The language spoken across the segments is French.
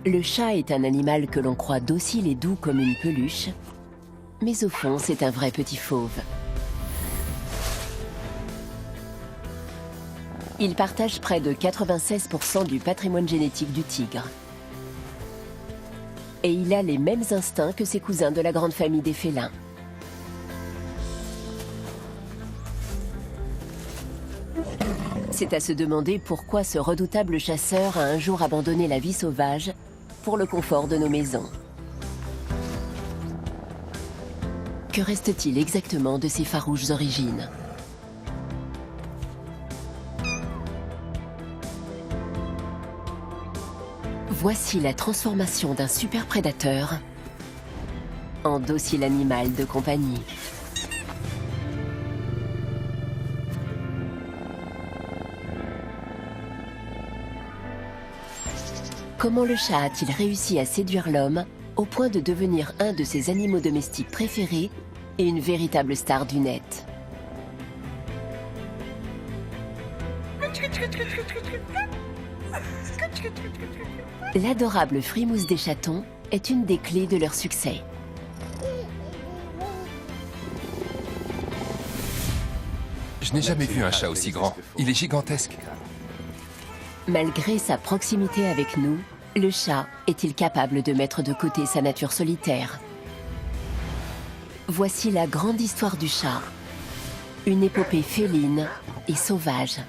Le chat est un animal que l'on croit docile et doux comme une peluche, mais au fond, c'est un vrai petit fauve. Il partage près de 96% du patrimoine génétique du tigre. Et il a les mêmes instincts que ses cousins de la grande famille des félins. C'est à se demander pourquoi ce redoutable chasseur a un jour abandonné la vie sauvage pour le confort de nos maisons. Que reste-t-il exactement de ses farouches origines? Voici la transformation d'un super prédateur en docile animal de compagnie. Comment le chat a-t-il réussi à séduire l'homme au point de devenir un de ses animaux domestiques préférés et une véritable star du net? L'adorable frimousse des chatons est une des clés de leur succès. Je n'ai jamais vu un chat aussi grand. Il est gigantesque. Malgré sa proximité avec nous, le chat est-il capable de mettre de côté sa nature solitaire? Voici la grande histoire du chat, une épopée féline et sauvage.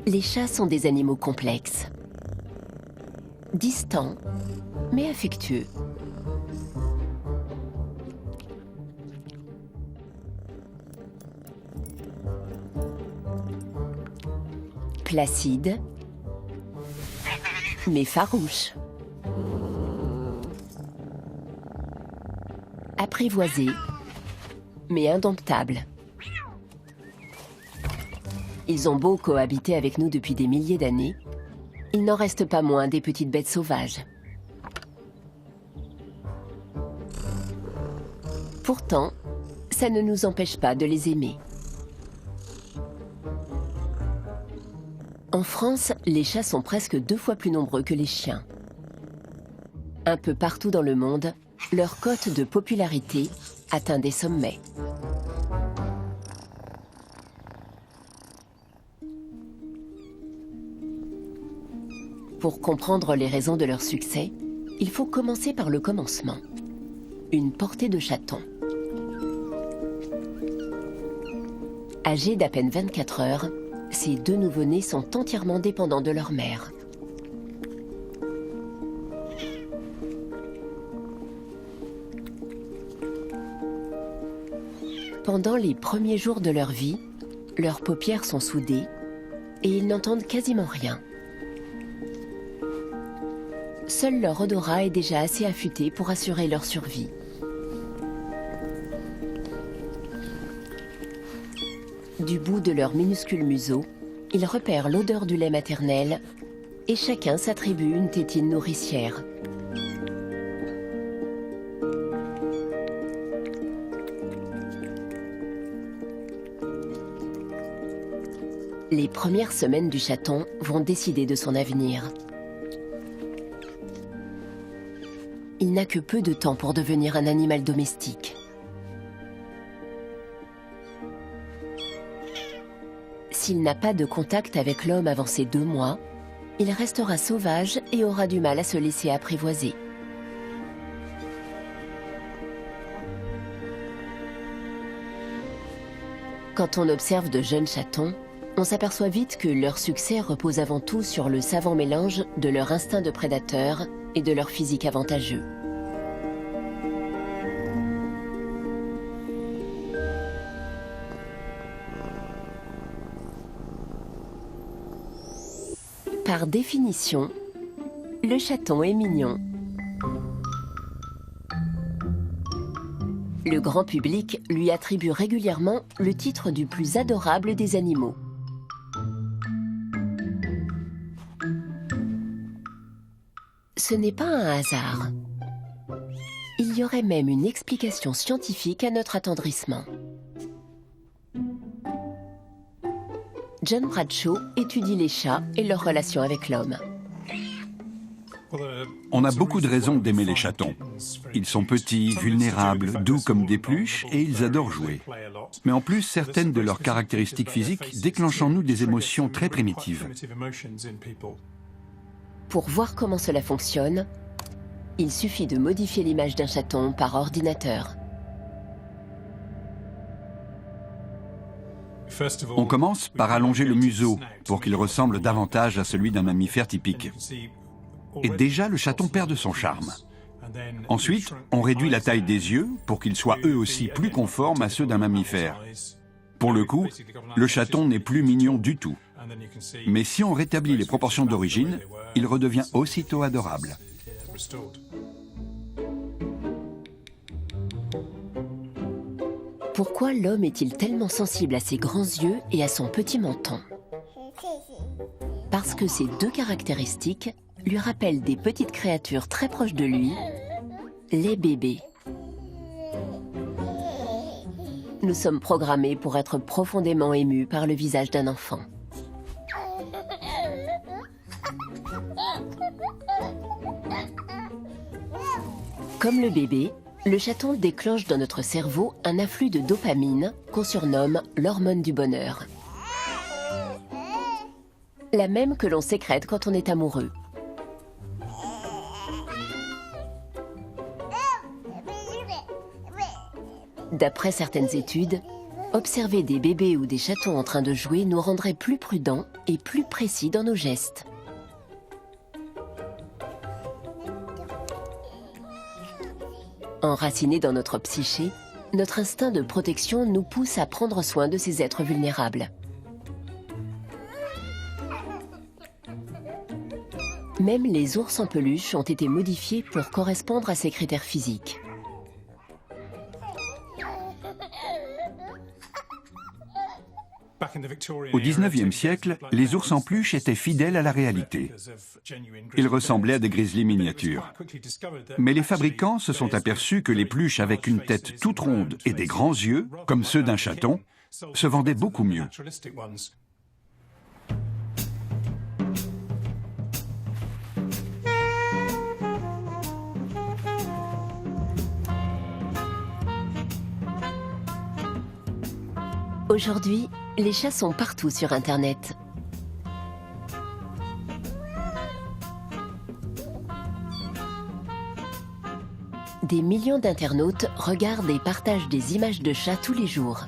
Les chats sont des animaux complexes, distants, mais affectueux. Placides, mais farouches. Apprivoisés, mais indomptables. Ils ont beau cohabiter avec nous depuis des milliers d'années, il n'en reste pas moins des petites bêtes sauvages. Pourtant, ça ne nous empêche pas de les aimer. En France, les chats sont presque 2 fois plus nombreux que les chiens. Un peu partout dans le monde, leur cote de popularité atteint des sommets. Pour comprendre les raisons de leur succès, il faut commencer par le commencement. Une portée de chatons. Âgés d'à peine 24 heures, ces 2 nouveau-nés sont entièrement dépendants de leur mère. Pendant les premiers jours de leur vie, leurs paupières sont soudées et ils n'entendent quasiment rien. Seul leur odorat est déjà assez affûté pour assurer leur survie. Du bout de leur minuscule museau, ils repèrent l'odeur du lait maternel et chacun s'attribue une tétine nourricière. Les premières semaines du chaton vont décider de son avenir. Il n'a que peu de temps pour devenir un animal domestique. S'il n'a pas de contact avec l'homme avant ses 2 mois, il restera sauvage et aura du mal à se laisser apprivoiser. Quand on observe de jeunes chatons, on s'aperçoit vite que leur succès repose avant tout sur le savant mélange de leur instinct de prédateur et de leur physique avantageux. Par définition, le chaton est mignon. Le grand public lui attribue régulièrement le titre du plus adorable des animaux. Ce n'est pas un hasard. Il y aurait même une explication scientifique à notre attendrissement. John Bradshaw étudie les chats et leur relation avec l'homme. On a beaucoup de raisons d'aimer les chatons. Ils sont petits, vulnérables, doux comme des pluches et ils adorent jouer. Mais en plus, certaines de leurs caractéristiques physiques déclenchent en nous des émotions très primitives. Pour voir comment cela fonctionne, il suffit de modifier l'image d'un chaton par ordinateur. On commence par allonger le museau pour qu'il ressemble davantage à celui d'un mammifère typique. Et déjà, le chaton perd de son charme. Ensuite, on réduit la taille des yeux pour qu'ils soient eux aussi plus conformes à ceux d'un mammifère. Pour le coup, le chaton n'est plus mignon du tout. Mais si on rétablit les proportions d'origine, il redevient aussitôt adorable. Pourquoi l'homme est-il tellement sensible à ses grands yeux et à son petit menton? Parce que ces deux caractéristiques lui rappellent des petites créatures très proches de lui, les bébés. Nous sommes programmés pour être profondément émus par le visage d'un enfant. Comme le bébé, le chaton déclenche dans notre cerveau un afflux de dopamine qu'on surnomme l'hormone du bonheur. La même que l'on sécrète quand on est amoureux. D'après certaines études, observer des bébés ou des chatons en train de jouer nous rendrait plus prudents et plus précis dans nos gestes. Enraciné dans notre psyché, notre instinct de protection nous pousse à prendre soin de ces êtres vulnérables. Même les ours en peluche ont été modifiés pour correspondre à ces critères physiques. Au XIXe siècle, les ours en peluche étaient fidèles à la réalité. Ils ressemblaient à des grizzlies miniatures. Mais les fabricants se sont aperçus que les peluches avec une tête toute ronde et des grands yeux, comme ceux d'un chaton, se vendaient beaucoup mieux. Aujourd'hui, les chats sont partout sur Internet. Des millions d'internautes regardent et partagent des images de chats tous les jours.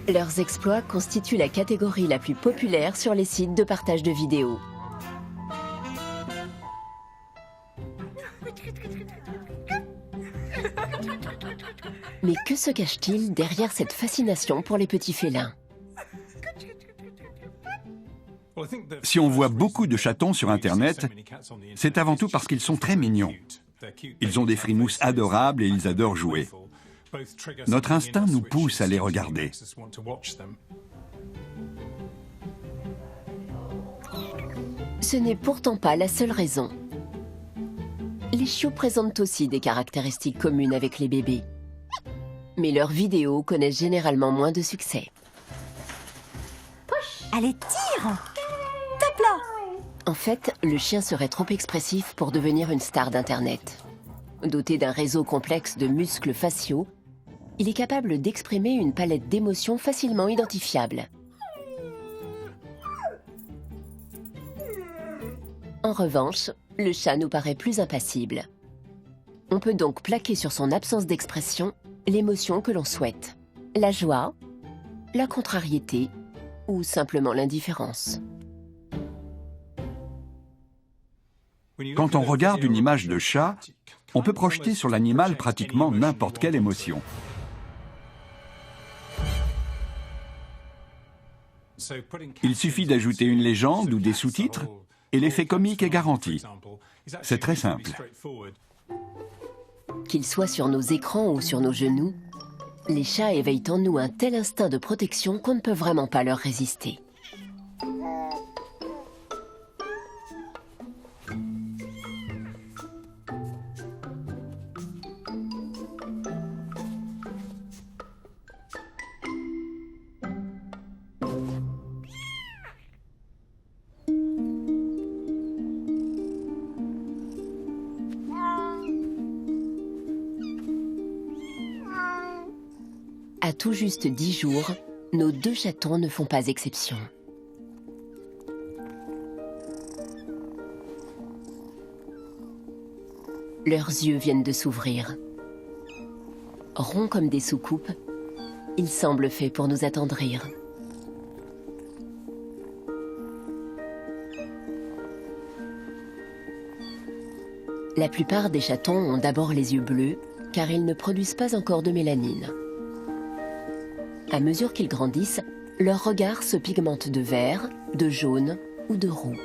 Leurs exploits constituent la catégorie la plus populaire sur les sites de partage de vidéos. Mais que se cache-t-il derrière cette fascination pour les petits félins? Si on voit beaucoup de chatons sur Internet, c'est avant tout parce qu'ils sont très mignons. Ils ont des frimousses adorables et ils adorent jouer. Notre instinct nous pousse à les regarder. Ce n'est pourtant pas la seule raison. Les chiots présentent aussi des caractéristiques communes avec les bébés. Mais leurs vidéos connaissent généralement moins de succès. Allez, tire! Tape là! En fait, le chien serait trop expressif pour devenir une star d'Internet. Doté d'un réseau complexe de muscles faciaux, il est capable d'exprimer une palette d'émotions facilement identifiables. En revanche, le chat nous paraît plus impassible. On peut donc plaquer sur son absence d'expression l'émotion que l'on souhaite. La joie, la contrariété ou simplement l'indifférence. Quand on regarde une image de chat, on peut projeter sur l'animal pratiquement n'importe quelle émotion. Il suffit d'ajouter une légende ou des sous-titres et l'effet comique est garanti. C'est très simple. Qu'il soit sur nos écrans ou sur nos genoux, Les chats éveillent en nous un tel instinct de protection qu'on ne peut vraiment pas leur résister. À tout juste 10 jours, nos 2 chatons ne font pas exception. Leurs yeux viennent de s'ouvrir. Ronds comme des soucoupes, ils semblent faits pour nous attendrir. La plupart des chatons ont d'abord les yeux bleus, car ils ne produisent pas encore de mélanine. À mesure qu'ils grandissent, leur regard se pigmente de vert, de jaune ou de roux.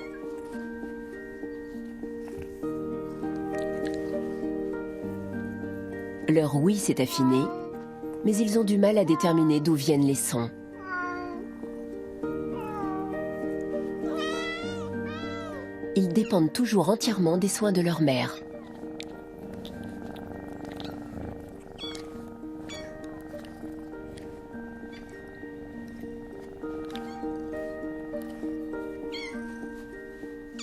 Leur ouïe s'est affinée, mais ils ont du mal à déterminer d'où viennent les sons. Ils dépendent toujours entièrement des soins de leur mère.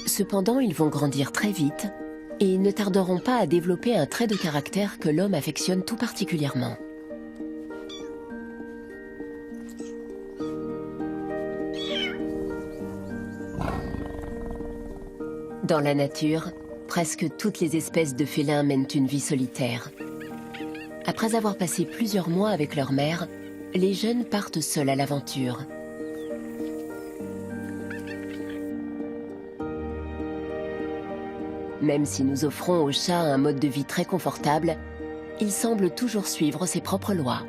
Cependant, ils vont grandir très vite et ne tarderont pas à développer un trait de caractère que l'homme affectionne tout particulièrement. Dans la nature, presque toutes les espèces de félins mènent une vie solitaire. Après avoir passé plusieurs mois avec leur mère, les jeunes partent seuls à l'aventure. Même si nous offrons au chat un mode de vie très confortable, il semble toujours suivre ses propres lois.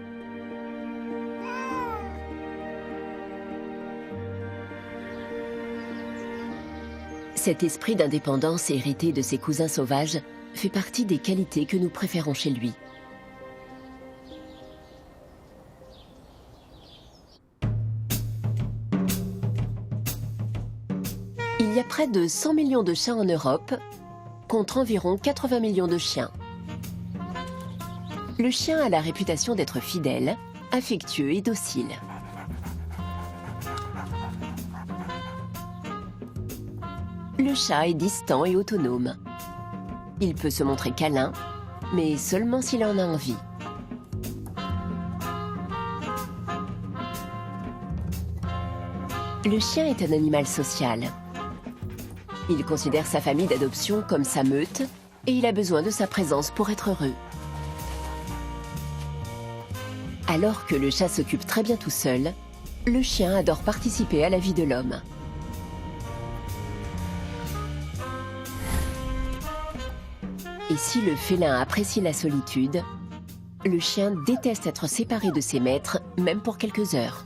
Cet esprit d'indépendance hérité de ses cousins sauvages fait partie des qualités que nous préférons chez lui. Il y a près de 100 millions de chats en Europe, contre environ 80 millions de chiens. Le chien a la réputation d'être fidèle, affectueux et docile. Le chat est distant et autonome. Il peut se montrer câlin, mais seulement s'il en a envie. Le chien est un animal social. Il considère sa famille d'adoption comme sa meute et il a besoin de sa présence pour être heureux. Alors que le chat s'occupe très bien tout seul, le chien adore participer à la vie de l'homme. Et si le félin apprécie la solitude, le chien déteste être séparé de ses maîtres, même pour quelques heures.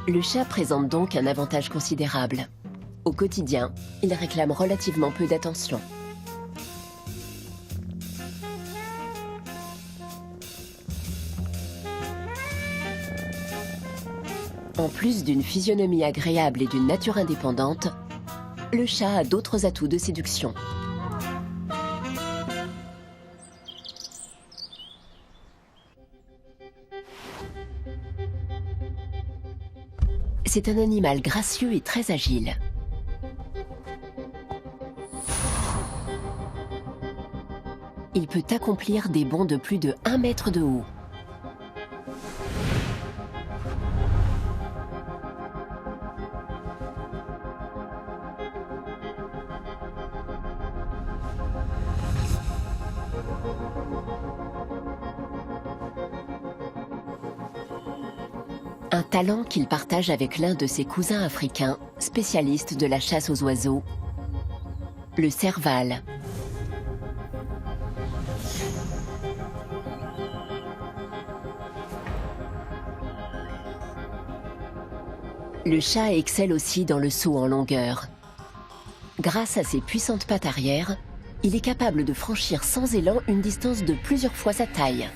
Le chat présente donc un avantage considérable. Au quotidien, il réclame relativement peu d'attention. En plus d'une physionomie agréable et d'une nature indépendante, le chat a d'autres atouts de séduction. C'est un animal gracieux et très agile. Il peut accomplir des bonds de plus de 1 mètre de haut. Un talent qu'il partage avec l'un de ses cousins africains, spécialiste de la chasse aux oiseaux, le serval. Le chat excelle aussi dans le saut en longueur. Grâce à ses puissantes pattes arrière, il est capable de franchir sans élan une distance de plusieurs fois sa taille.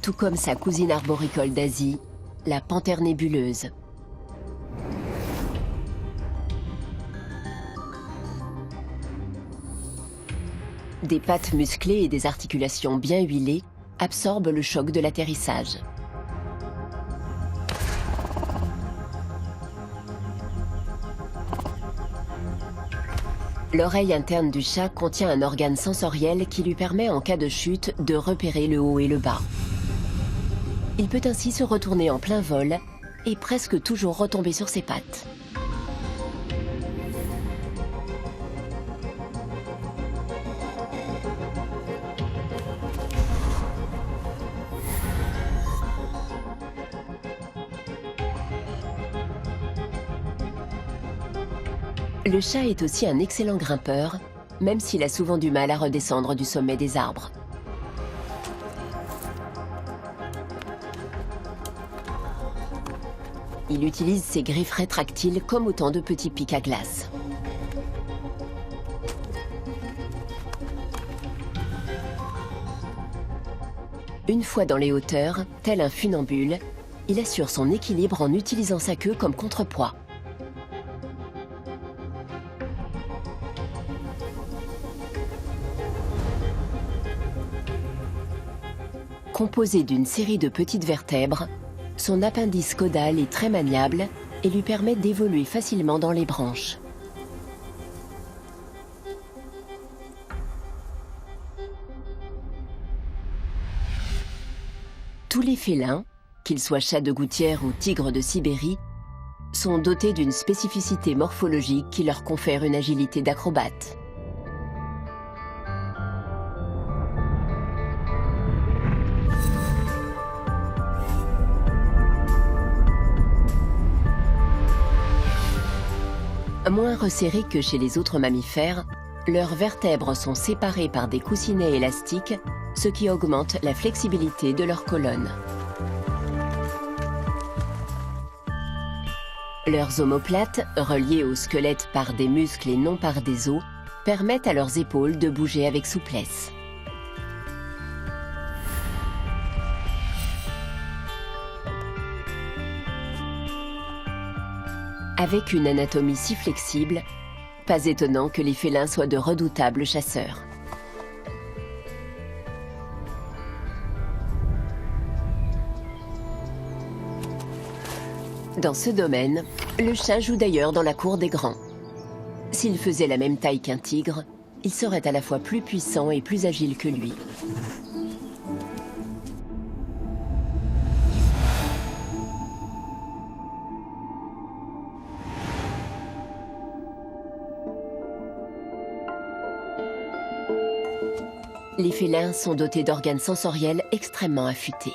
Tout comme sa cousine arboricole d'Asie, la panthère nébuleuse. Des pattes musclées et des articulations bien huilées absorbent le choc de l'atterrissage. L'oreille interne du chat contient un organe sensoriel qui lui permet en cas de chute de repérer le haut et le bas. Il peut ainsi se retourner en plein vol et presque toujours retomber sur ses pattes. Le chat est aussi un excellent grimpeur, même s'il a souvent du mal à redescendre du sommet des arbres. Il utilise ses griffes rétractiles comme autant de petits pics à glace. Une fois dans les hauteurs, tel un funambule, il assure son équilibre en utilisant sa queue comme contrepoids. Composé d'une série de petites vertèbres, son appendice caudal est très maniable et lui permet d'évoluer facilement dans les branches. Tous les félins, qu'ils soient chats de gouttière ou tigres de Sibérie, sont dotés d'une spécificité morphologique qui leur confère une agilité d'acrobate. Moins resserrés que chez les autres mammifères, leurs vertèbres sont séparées par des coussinets élastiques, ce qui augmente la flexibilité de leur colonne. Leurs omoplates, reliées au squelette par des muscles et non par des os, permettent à leurs épaules de bouger avec souplesse. Avec une anatomie si flexible, pas étonnant que les félins soient de redoutables chasseurs. Dans ce domaine, le chat joue d'ailleurs dans la cour des grands. S'il faisait la même taille qu'un tigre, il serait à la fois plus puissant et plus agile que lui. Les félins sont dotés d'organes sensoriels extrêmement affûtés.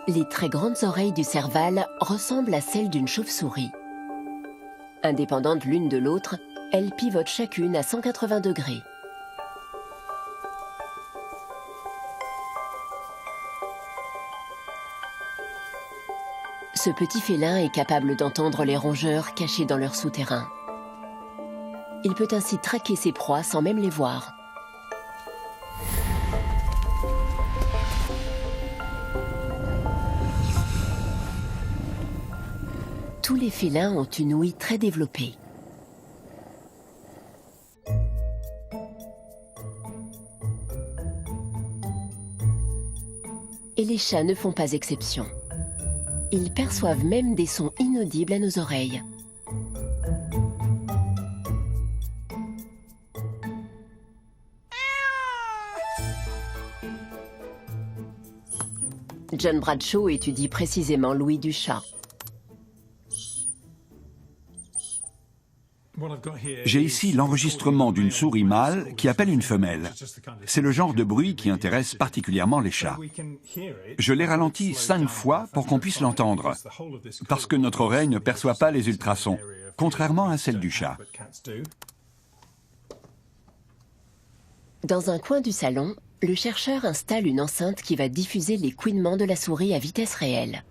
Les très grandes oreilles du serval ressemblent à celles d'une chauve-souris. Indépendantes l'une de l'autre, elles pivotent chacune à 180 degrés. Ce petit félin est capable d'entendre les rongeurs cachés dans leur souterrain. Il peut ainsi traquer ses proies sans même les voir. Tous les félins ont une ouïe très développée. Et les chats ne font pas exception. Ils perçoivent même des sons inaudibles à nos oreilles. John Bradshaw étudie précisément l'ouïe du chat. J'ai ici l'enregistrement d'une souris mâle qui appelle une femelle. C'est le genre de bruit qui intéresse particulièrement les chats. Je l'ai ralenti 5 fois pour qu'on puisse l'entendre, parce que notre oreille ne perçoit pas les ultrasons, contrairement à celle du chat. Dans un coin du salon, le chercheur installe une enceinte qui va diffuser les couinements de la souris à vitesse réelle.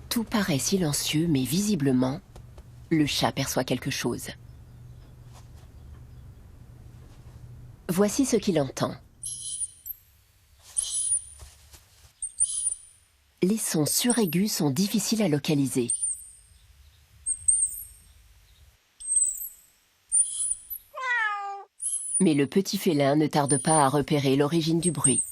Tout paraît silencieux, mais visiblement, le chat perçoit quelque chose. Voici ce qu'il entend. Les sons suraigus sont difficiles à localiser. Mais le petit félin ne tarde pas à repérer l'origine du bruit.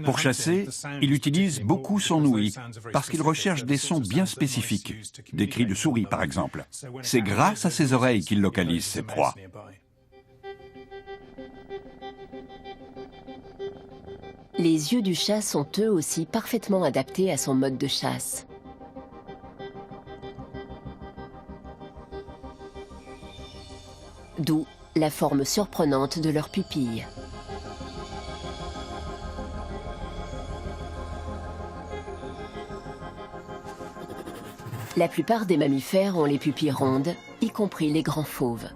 Pour chasser, il utilise beaucoup son ouïe, parce qu'il recherche des sons bien spécifiques, des cris de souris par exemple. C'est grâce à ses oreilles qu'il localise ses proies. Les yeux du chat sont eux aussi parfaitement adaptés à son mode de chasse. D'où la forme surprenante de leurs pupilles. La plupart des mammifères ont les pupilles rondes, y compris les grands fauves.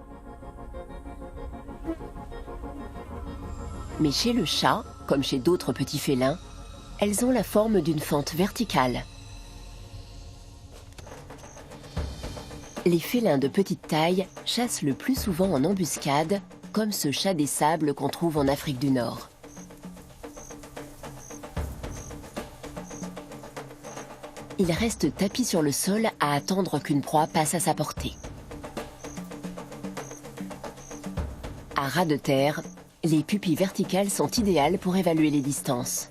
Mais chez le chat, comme chez d'autres petits félins, elles ont la forme d'une fente verticale. Les félins de petite taille chassent le plus souvent en embuscade, comme ce chat des sables qu'on trouve en Afrique du Nord. Il reste tapis sur le sol à attendre qu'une proie passe à sa portée. À ras de terre, les pupilles verticales sont idéales pour évaluer les distances.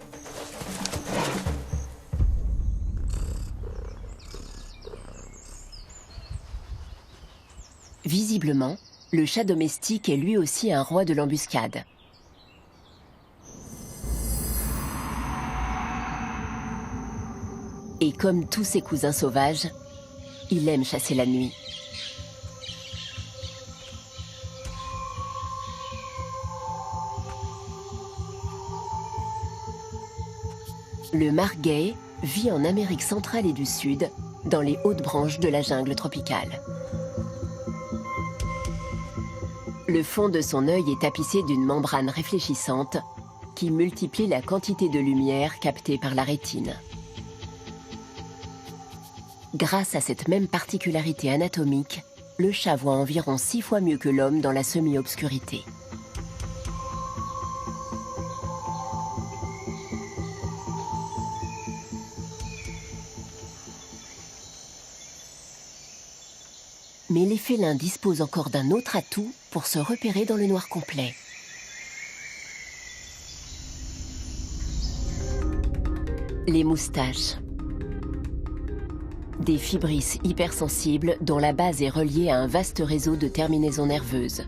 Visiblement, le chat domestique est lui aussi un roi de l'embuscade. Et comme tous ses cousins sauvages, il aime chasser la nuit. Le margay vit en Amérique centrale et du Sud, dans les hautes branches de la jungle tropicale. Le fond de son œil est tapissé d'une membrane réfléchissante qui multiplie la quantité de lumière captée par la rétine. Grâce à cette même particularité anatomique, le chat voit environ 6 fois mieux que l'homme dans la semi-obscurité. Mais les félins disposent encore d'un autre atout pour se repérer dans le noir complet. Les moustaches. Des fibrisses hypersensibles dont la base est reliée à un vaste réseau de terminaisons nerveuses.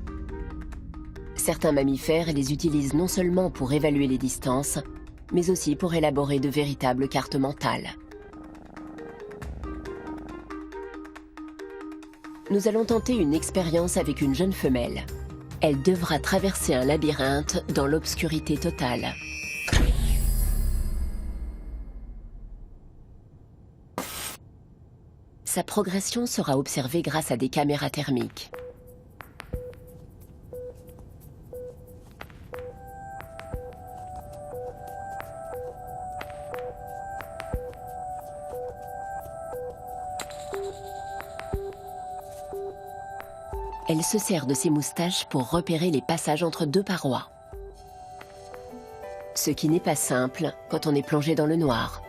Certains mammifères les utilisent non seulement pour évaluer les distances, mais aussi pour élaborer de véritables cartes mentales. Nous allons tenter une expérience avec une jeune femelle. Elle devra traverser un labyrinthe dans l'obscurité totale. Sa progression sera observée grâce à des caméras thermiques. Elle se sert de ses moustaches pour repérer les passages entre deux parois. Ce qui n'est pas simple quand on est plongé dans le noir.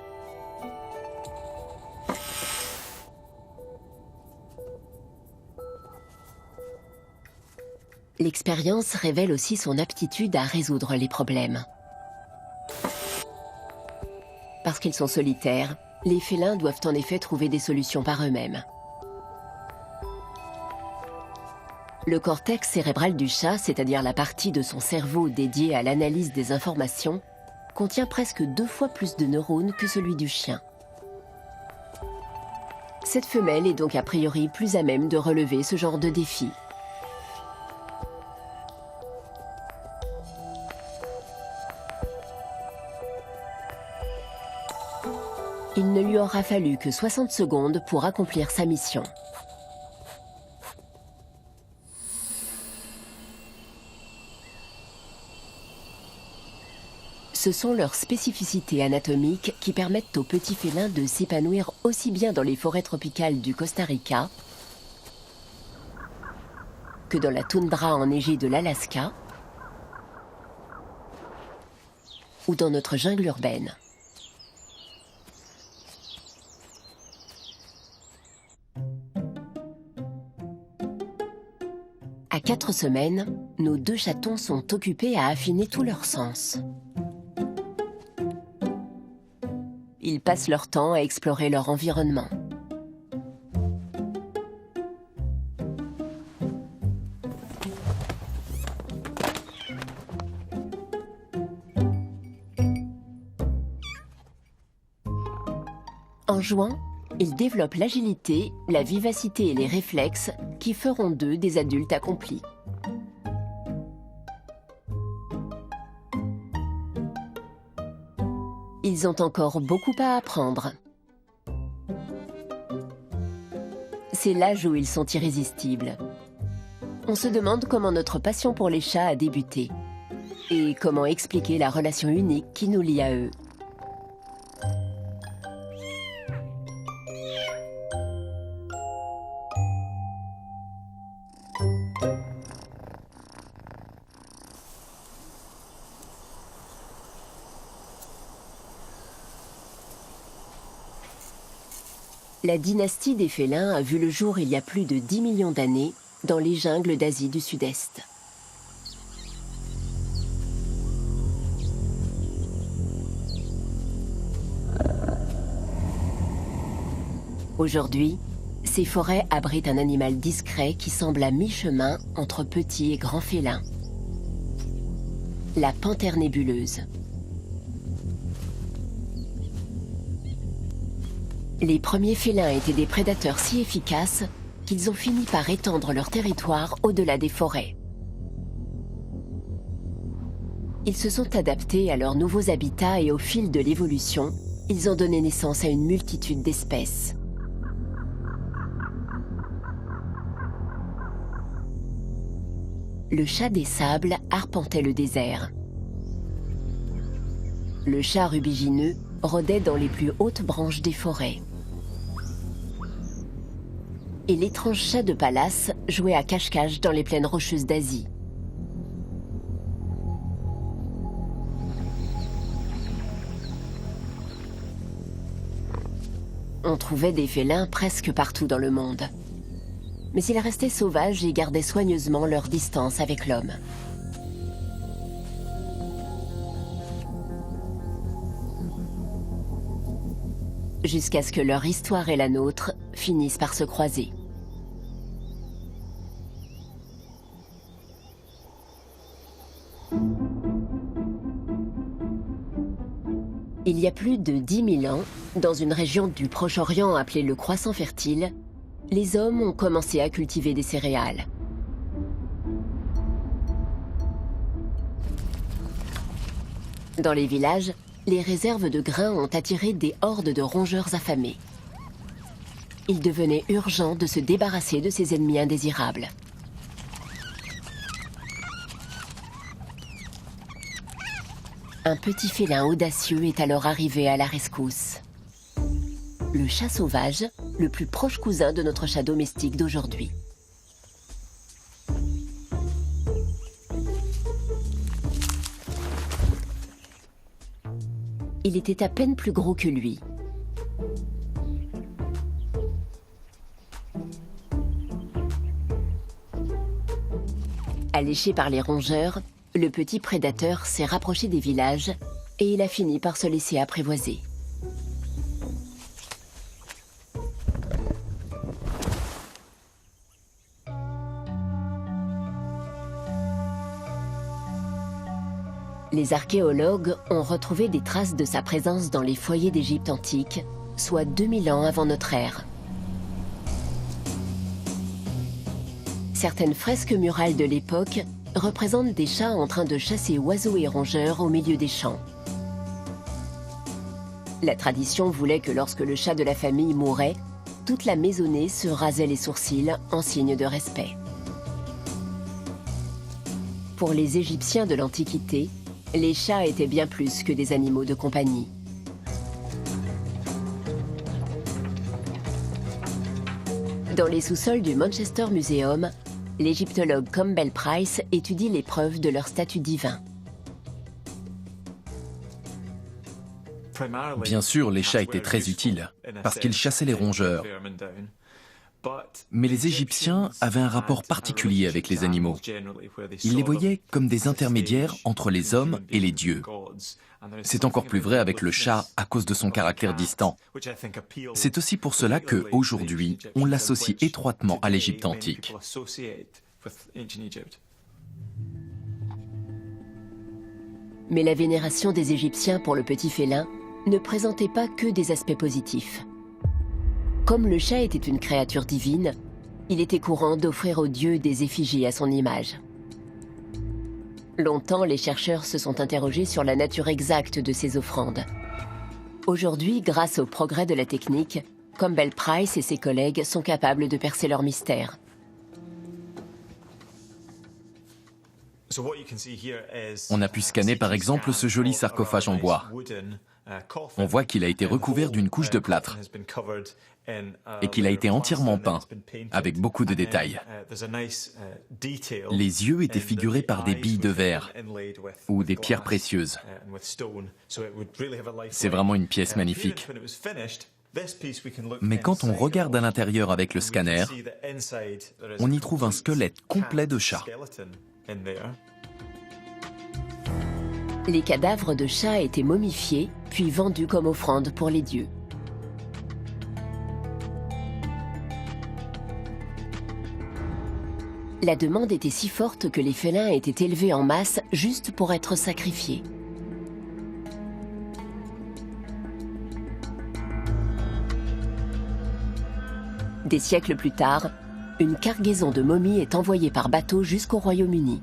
L'expérience révèle aussi son aptitude à résoudre les problèmes. Parce qu'ils sont solitaires, les félins doivent en effet trouver des solutions par eux-mêmes. Le cortex cérébral du chat, c'est-à-dire la partie de son cerveau dédiée à l'analyse des informations, contient presque 2 fois plus de neurones que celui du chien. Cette femelle est donc a priori plus à même de relever ce genre de défi. Il ne lui aura fallu que 60 secondes pour accomplir sa mission. Ce sont leurs spécificités anatomiques qui permettent aux petits félins de s'épanouir aussi bien dans les forêts tropicales du Costa Rica que dans la toundra enneigée de l'Alaska ou dans notre jungle urbaine. À 4 semaines, nos 2 chatons sont occupés à affiner tous leurs sens. Ils passent leur temps à explorer leur environnement. En jouant, ils développent l'agilité, la vivacité et les réflexes qui feront d'eux des adultes accomplis. Ils ont encore beaucoup à apprendre. C'est l'âge où ils sont irrésistibles. On se demande comment notre passion pour les chats a débuté et comment expliquer la relation unique qui nous lie à eux. La dynastie des félins a vu le jour il y a plus de 10 millions d'années dans les jungles d'Asie du Sud-Est. Aujourd'hui, ces forêts abritent un animal discret qui semble à mi-chemin entre petits et grands félins. La panthère nébuleuse. Les premiers félins étaient des prédateurs si efficaces qu'ils ont fini par étendre leur territoire au-delà des forêts. Ils se sont adaptés à leurs nouveaux habitats et au fil de l'évolution, ils ont donné naissance à une multitude d'espèces. Le chat des sables arpentait le désert. Le chat rubigineux rôdait dans les plus hautes branches des forêts. Et l'étrange chat de palace jouait à cache-cache dans les plaines rocheuses d'Asie. On trouvait des félins presque partout dans le monde. Mais ils restaient sauvages et gardaient soigneusement leur distance avec l'homme. Jusqu'à ce que leur histoire et la nôtre finissent par se croiser. Il y a plus de 10 000 ans, dans une région du Proche-Orient appelée le Croissant fertile, les hommes ont commencé à cultiver des céréales. Dans les villages, les réserves de grains ont attiré des hordes de rongeurs affamés. Il devenait urgent de se débarrasser de ces ennemis indésirables. Un petit félin audacieux est alors arrivé à la rescousse. Le chat sauvage, le plus proche cousin de notre chat domestique d'aujourd'hui. Il était à peine plus gros que lui. Alléché par les rongeurs, le petit prédateur s'est rapproché des villages et il a fini par se laisser apprivoiser. Les archéologues ont retrouvé des traces de sa présence dans les foyers d'Égypte antique, soit 2000 ans avant notre ère. Certaines fresques murales de l'époque représentent des chats en train de chasser oiseaux et rongeurs au milieu des champs. La tradition voulait que lorsque le chat de la famille mourait, toute la maisonnée se rasait les sourcils en signe de respect. Pour les Égyptiens de l'Antiquité, les chats étaient bien plus que des animaux de compagnie. Dans les sous-sols du Manchester Museum, l'égyptologue Campbell Price étudie les preuves de leur statut divin. Bien sûr, les chats étaient très utiles, parce qu'ils chassaient les rongeurs. Mais les Égyptiens avaient un rapport particulier avec les animaux. Ils les voyaient comme des intermédiaires entre les hommes et les dieux. C'est encore plus vrai avec le chat à cause de son caractère distant. C'est aussi pour cela qu'aujourd'hui, on l'associe étroitement à l'Égypte antique. Mais la vénération des Égyptiens pour le petit félin ne présentait pas que des aspects positifs. Comme le chat était une créature divine, il était courant d'offrir aux dieux des effigies à son image. Longtemps, les chercheurs se sont interrogés sur la nature exacte de ces offrandes. Aujourd'hui, grâce au progrès de la technique, Campbell Price et ses collègues sont capables de percer leur mystère. On a pu scanner par exemple ce joli sarcophage en bois. On voit qu'il a été recouvert d'une couche de plâtre et qu'il a été entièrement peint, avec beaucoup de détails. Les yeux étaient figurés par des billes de verre ou des pierres précieuses. C'est vraiment une pièce magnifique. Mais quand on regarde à l'intérieur avec le scanner, on y trouve un squelette complet de chat. Les cadavres de chats étaient momifiés, puis vendus comme offrande pour les dieux. La demande était si forte que les félins étaient élevés en masse juste pour être sacrifiés. Des siècles plus tard, une cargaison de momies est envoyée par bateau jusqu'au Royaume-Uni.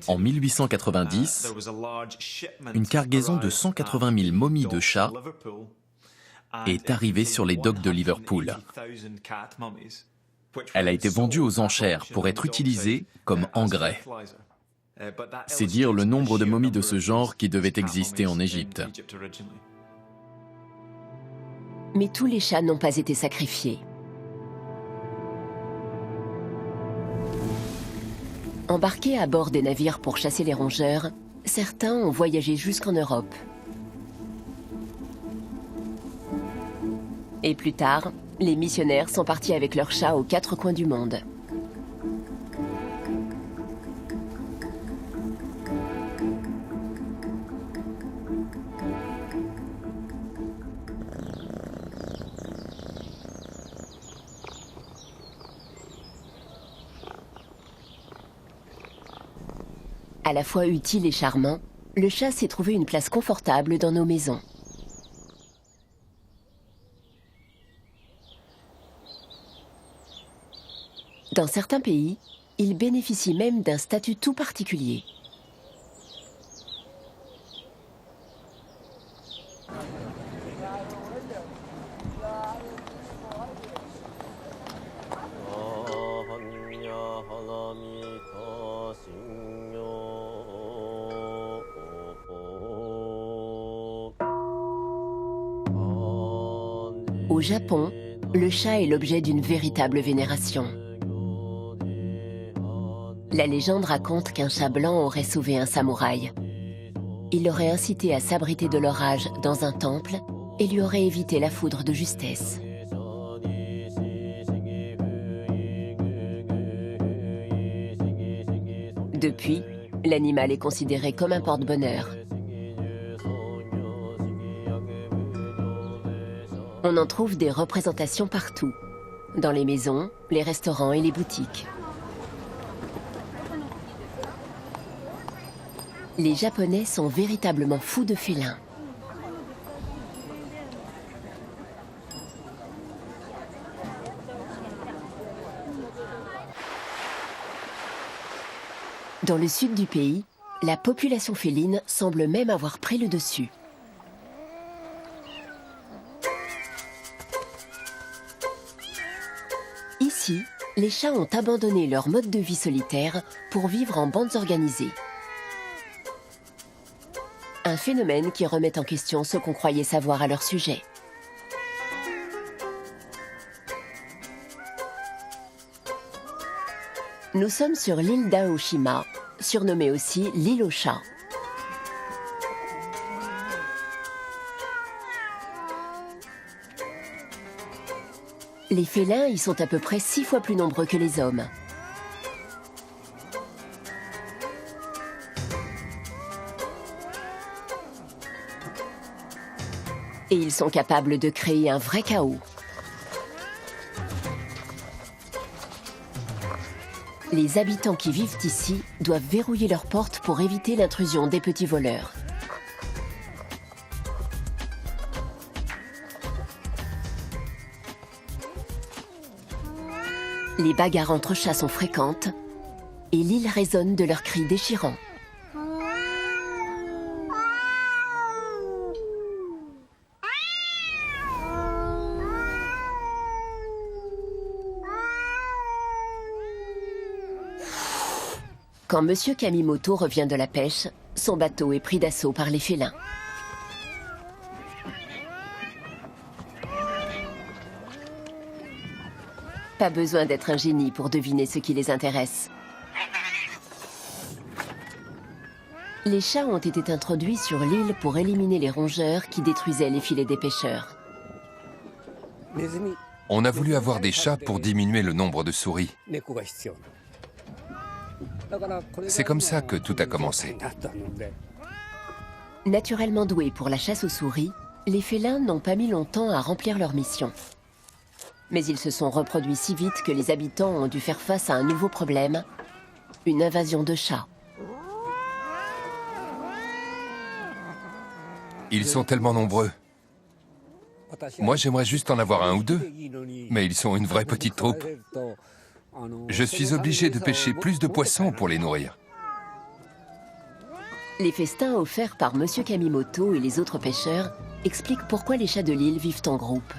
En 1890, une cargaison de 180 000 momies de chats est arrivée sur les docks de Liverpool. Elle a été vendue aux enchères pour être utilisée comme engrais. C'est dire le nombre de momies de ce genre qui devaient exister en Égypte. Mais tous les chats n'ont pas été sacrifiés. Embarqués à bord des navires pour chasser les rongeurs, certains ont voyagé jusqu'en Europe. Et plus tard, les missionnaires sont partis avec leurs chats aux quatre coins du monde. À la fois utile et charmant, le chat s'est trouvé une place confortable dans nos maisons. Dans certains pays, il bénéficie même d'un statut tout particulier. Au Japon, le chat est l'objet d'une véritable vénération. La légende raconte qu'un chat blanc aurait sauvé un samouraï. Il l'aurait incité à s'abriter de l'orage dans un temple et lui aurait évité la foudre de justesse. Depuis, l'animal est considéré comme un porte-bonheur. On en trouve des représentations partout, dans les maisons, les restaurants et les boutiques. Les Japonais sont véritablement fous de félins. Dans le sud du pays, la population féline semble même avoir pris le dessus. Ici, les chats ont abandonné leur mode de vie solitaire pour vivre en bandes organisées. Un phénomène qui remet en question ce qu'on croyait savoir à leur sujet. Nous sommes sur l'île d'Aoshima, surnommée aussi l'île aux chats. Les félins y sont à peu près 6 fois plus nombreux que les hommes. Et ils sont capables de créer un vrai chaos. Les habitants qui vivent ici doivent verrouiller leurs portes pour éviter l'intrusion des petits voleurs. Les bagarres entre chats sont fréquentes et l'île résonne de leurs cris déchirants. Quand Monsieur Kamimoto revient de la pêche, son bateau est pris d'assaut par les félins. Pas besoin d'être un génie pour deviner ce qui les intéresse. Les chats ont été introduits sur l'île pour éliminer les rongeurs qui détruisaient les filets des pêcheurs. On a voulu avoir des chats pour diminuer le nombre de souris. C'est comme ça que tout a commencé. Naturellement doués pour la chasse aux souris, les félins n'ont pas mis longtemps à remplir leur mission. Mais ils se sont reproduits si vite que les habitants ont dû faire face à un nouveau problème, une invasion de chats. Ils sont tellement nombreux. Moi, j'aimerais juste en avoir un ou deux, mais ils sont une vraie petite troupe. Je suis obligé de pêcher plus de poissons pour les nourrir. Les festins offerts par Monsieur Kamimoto et les autres pêcheurs expliquent pourquoi les chats de l'île vivent en groupe.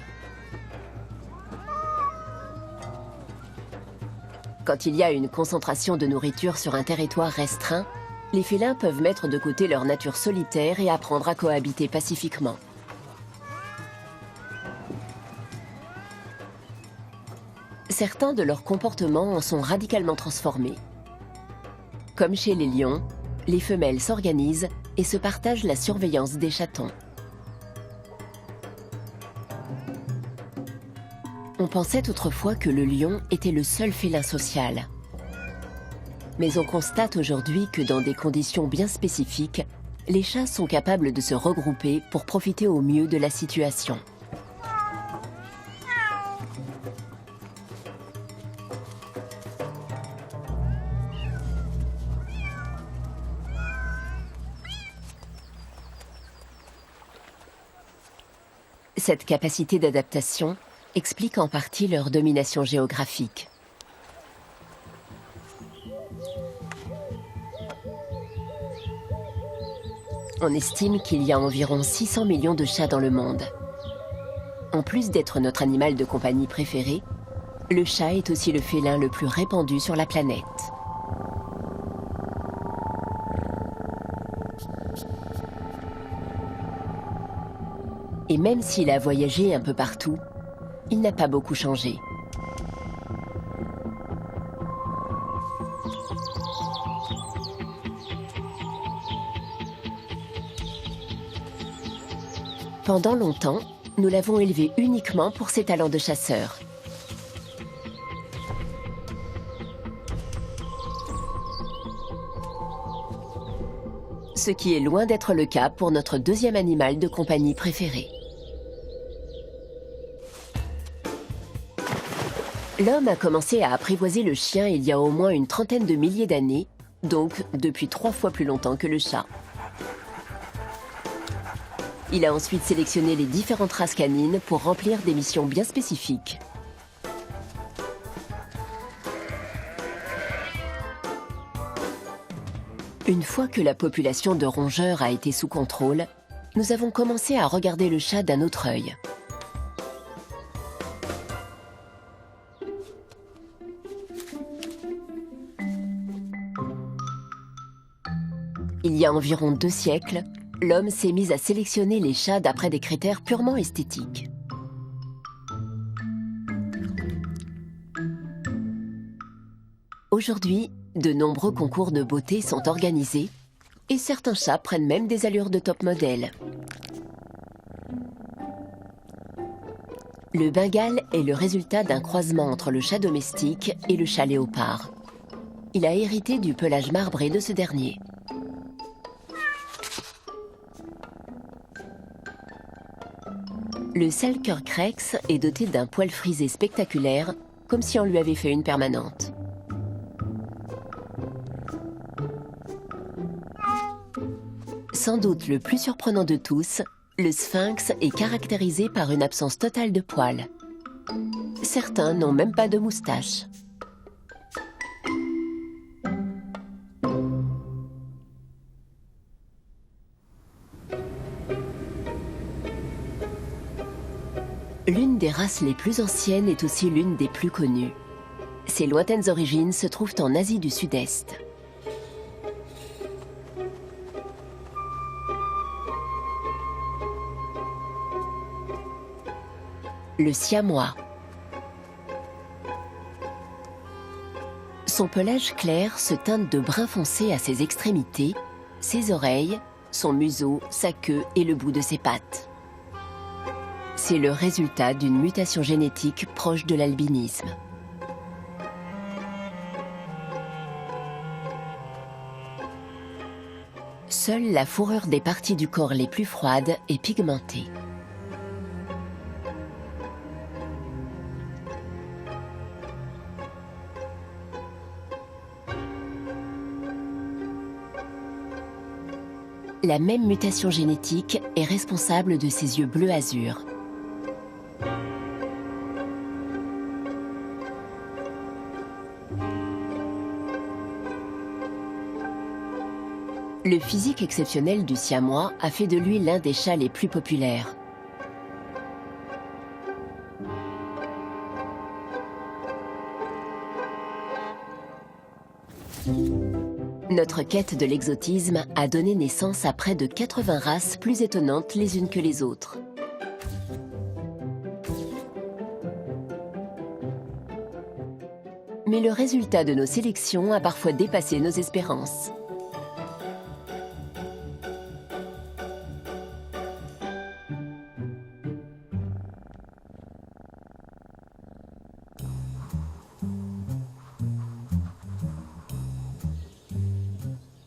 Quand il y a une concentration de nourriture sur un territoire restreint, les félins peuvent mettre de côté leur nature solitaire et apprendre à cohabiter pacifiquement. Certains de leurs comportements en sont radicalement transformés. Comme chez les lions, les femelles s'organisent et se partagent la surveillance des chatons. On pensait autrefois que le lion était le seul félin social. Mais on constate aujourd'hui que dans des conditions bien spécifiques, les chats sont capables de se regrouper pour profiter au mieux de la situation. Cette capacité d'adaptation explique en partie leur domination géographique. On estime qu'il y a environ 600 millions de chats dans le monde. En plus d'être notre animal de compagnie préféré, le chat est aussi le félin le plus répandu sur la planète. Et même s'il a voyagé un peu partout, il n'a pas beaucoup changé. Pendant longtemps, nous l'avons élevé uniquement pour ses talents de chasseur. Ce qui est loin d'être le cas pour notre deuxième animal de compagnie préféré. L'homme a commencé à apprivoiser le chien il y a au moins une trentaine de milliers d'années donc depuis 3 fois plus longtemps que le chat. Il a ensuite sélectionné les différentes races canines pour remplir des missions bien spécifiques. Une fois que la population de rongeurs a été sous contrôle, nous avons commencé à regarder le chat d'un autre œil. Il y a environ 2 siècles, l'homme s'est mis à sélectionner les chats d'après des critères purement esthétiques. Aujourd'hui, de nombreux concours de beauté sont organisés et certains chats prennent même des allures de top modèle. Le Bengale est le résultat d'un croisement entre le chat domestique et le chat léopard. Il a hérité du pelage marbré de ce dernier. Le Selkirk Rex est doté d'un poil frisé spectaculaire, comme si on lui avait fait une permanente. Sans doute le plus surprenant de tous, le sphinx est caractérisé par une absence totale de poils. Certains n'ont même pas de moustache. L'une des races les plus anciennes est aussi l'une des plus connues. Ses lointaines origines se trouvent en Asie du Sud-Est. Le siamois. Son pelage clair se teinte de brun foncé à ses extrémités, ses oreilles, son museau, sa queue et le bout de ses pattes. C'est le résultat d'une mutation génétique proche de l'albinisme. Seule la fourrure des parties du corps les plus froides est pigmentée. La même mutation génétique est responsable de ses yeux bleu azur. Le physique exceptionnel du siamois a fait de lui l'un des chats les plus populaires. Notre quête de l'exotisme a donné naissance à près de 80 races plus étonnantes les unes que les autres. Mais le résultat de nos sélections a parfois dépassé nos espérances.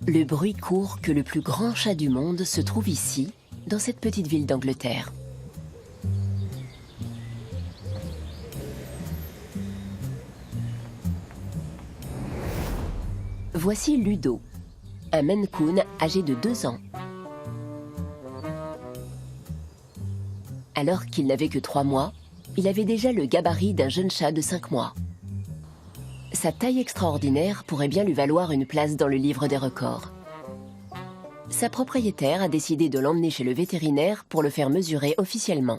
Le bruit court que le plus grand chat du monde se trouve ici, dans cette petite ville d'Angleterre. Voici Ludo, un Maine Coon âgé de 2 ans. Alors qu'il n'avait que 3 mois, il avait déjà le gabarit d'un jeune chat de 5 mois. Sa taille extraordinaire pourrait bien lui valoir une place dans le livre des records. Sa propriétaire a décidé de l'emmener chez le vétérinaire pour le faire mesurer officiellement.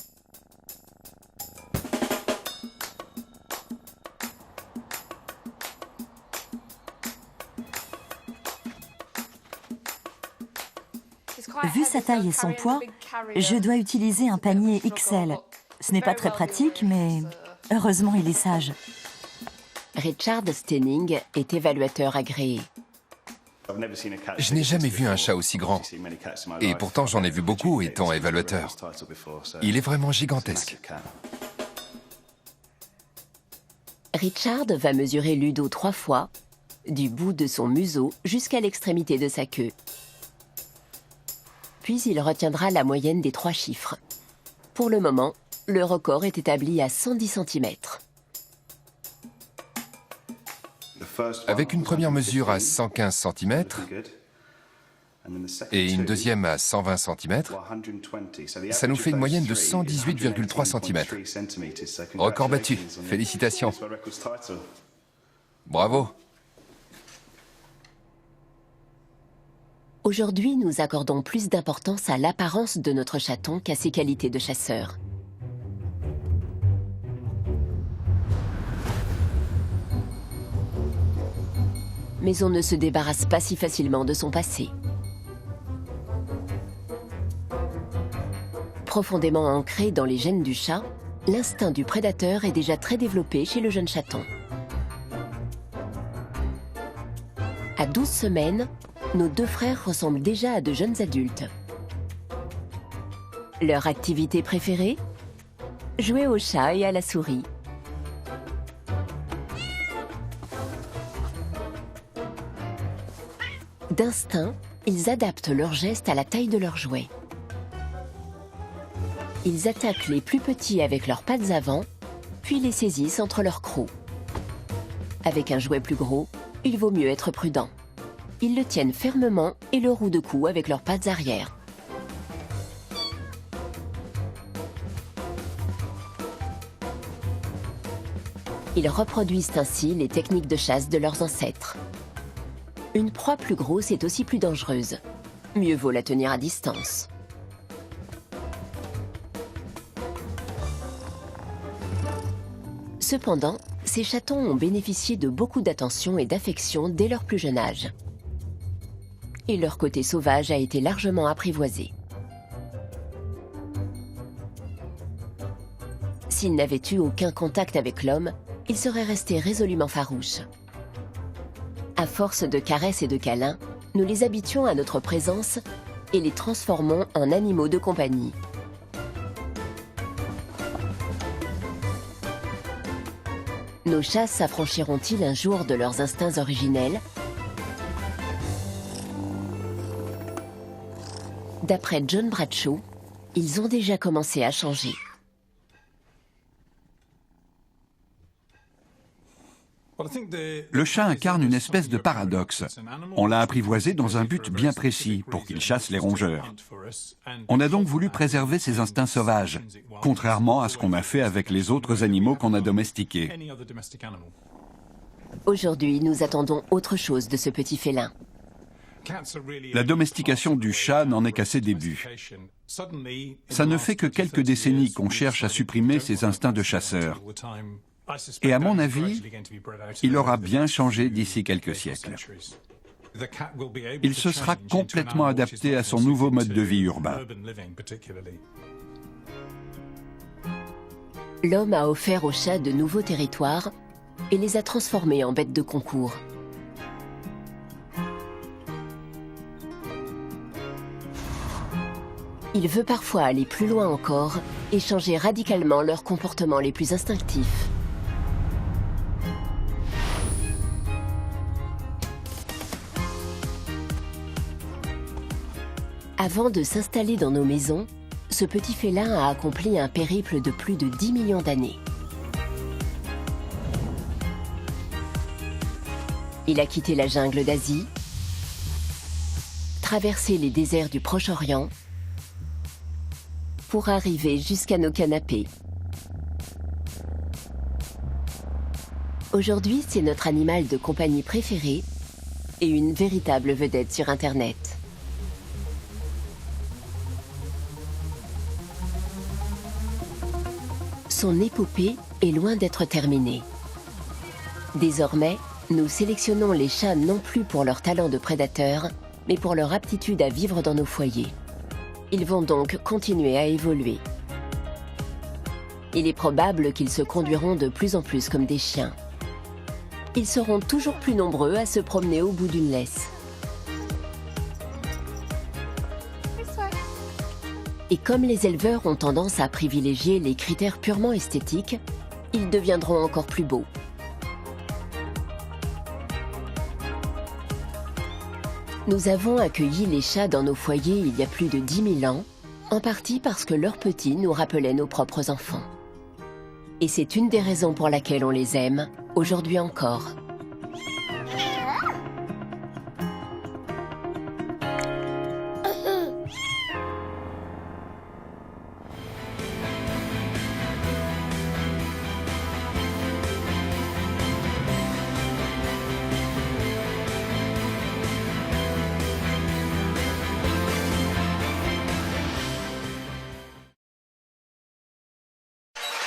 Vu sa taille et son poids, je dois utiliser un panier XL. Ce n'est pas très pratique, mais heureusement il est sage. Richard Stenning est évaluateur agréé. Je n'ai jamais vu un chat aussi grand. Et pourtant, j'en ai vu beaucoup étant évaluateur. Il est vraiment gigantesque. Richard va mesurer Ludo 3 fois, du bout de son museau jusqu'à l'extrémité de sa queue. Puis il retiendra la moyenne des 3 chiffres. Pour le moment, le record est établi à 110 cm. Avec une première mesure à 115 cm et une deuxième à 120 cm, ça nous fait une moyenne de 118,3 cm. Record battu. Félicitations. Bravo. Aujourd'hui, nous accordons plus d'importance à l'apparence de notre chaton qu'à ses qualités de chasseur. Mais on ne se débarrasse pas si facilement de son passé. Profondément ancré dans les gènes du chat, l'instinct du prédateur est déjà très développé chez le jeune chaton. À 12 semaines, nos deux frères ressemblent déjà à de jeunes adultes. Leur activité préférée? Jouer au chat et à la souris. D'instinct, ils adaptent leurs gestes à la taille de leur jouet. Ils attaquent les plus petits avec leurs pattes avant, puis les saisissent entre leurs crocs. Avec un jouet plus gros, il vaut mieux être prudent. Ils le tiennent fermement et le rouent de coups avec leurs pattes arrière. Ils reproduisent ainsi les techniques de chasse de leurs ancêtres. Une proie plus grosse est aussi plus dangereuse. Mieux vaut la tenir à distance. Cependant, ces chatons ont bénéficié de beaucoup d'attention et d'affection dès leur plus jeune âge. Et leur côté sauvage a été largement apprivoisé. S'ils n'avaient eu aucun contact avec l'homme, ils seraient restés résolument farouches. À force de caresses et de câlins, nous les habituons à notre présence et les transformons en animaux de compagnie. Nos chats s'affranchiront-ils un jour de leurs instincts originels? D'après John Bradshaw, ils ont déjà commencé à changer. Le chat incarne une espèce de paradoxe. On l'a apprivoisé dans un but bien précis, pour qu'il chasse les rongeurs. On a donc voulu préserver ses instincts sauvages, contrairement à ce qu'on a fait avec les autres animaux qu'on a domestiqués. Aujourd'hui, nous attendons autre chose de ce petit félin. La domestication du chat n'en est qu'à ses débuts. Ça ne fait que quelques décennies qu'on cherche à supprimer ses instincts de chasseur. Et à mon avis, il aura bien changé d'ici quelques siècles. Il se sera complètement adapté à son nouveau mode de vie urbain. L'homme a offert aux chats de nouveaux territoires et les a transformés en bêtes de concours. Il veut parfois aller plus loin encore et changer radicalement leurs comportements les plus instinctifs. Avant de s'installer dans nos maisons, ce petit félin a accompli un périple de plus de 10 millions d'années. Il a quitté la jungle d'Asie, traversé les déserts du Proche-Orient, pour arriver jusqu'à nos canapés. Aujourd'hui, c'est notre animal de compagnie préféré et une véritable vedette sur Internet. Son épopée est loin d'être terminée. Désormais, nous sélectionnons les chats non plus pour leur talent de prédateur, mais pour leur aptitude à vivre dans nos foyers. Ils vont donc continuer à évoluer. Il est probable qu'ils se conduiront de plus en plus comme des chiens. Ils seront toujours plus nombreux à se promener au bout d'une laisse. Et comme les éleveurs ont tendance à privilégier les critères purement esthétiques, ils deviendront encore plus beaux. Nous avons accueilli les chats dans nos foyers il y a plus de 10 000 ans, en partie parce que leurs petits nous rappelaient nos propres enfants. Et c'est une des raisons pour laquelle on les aime, aujourd'hui encore.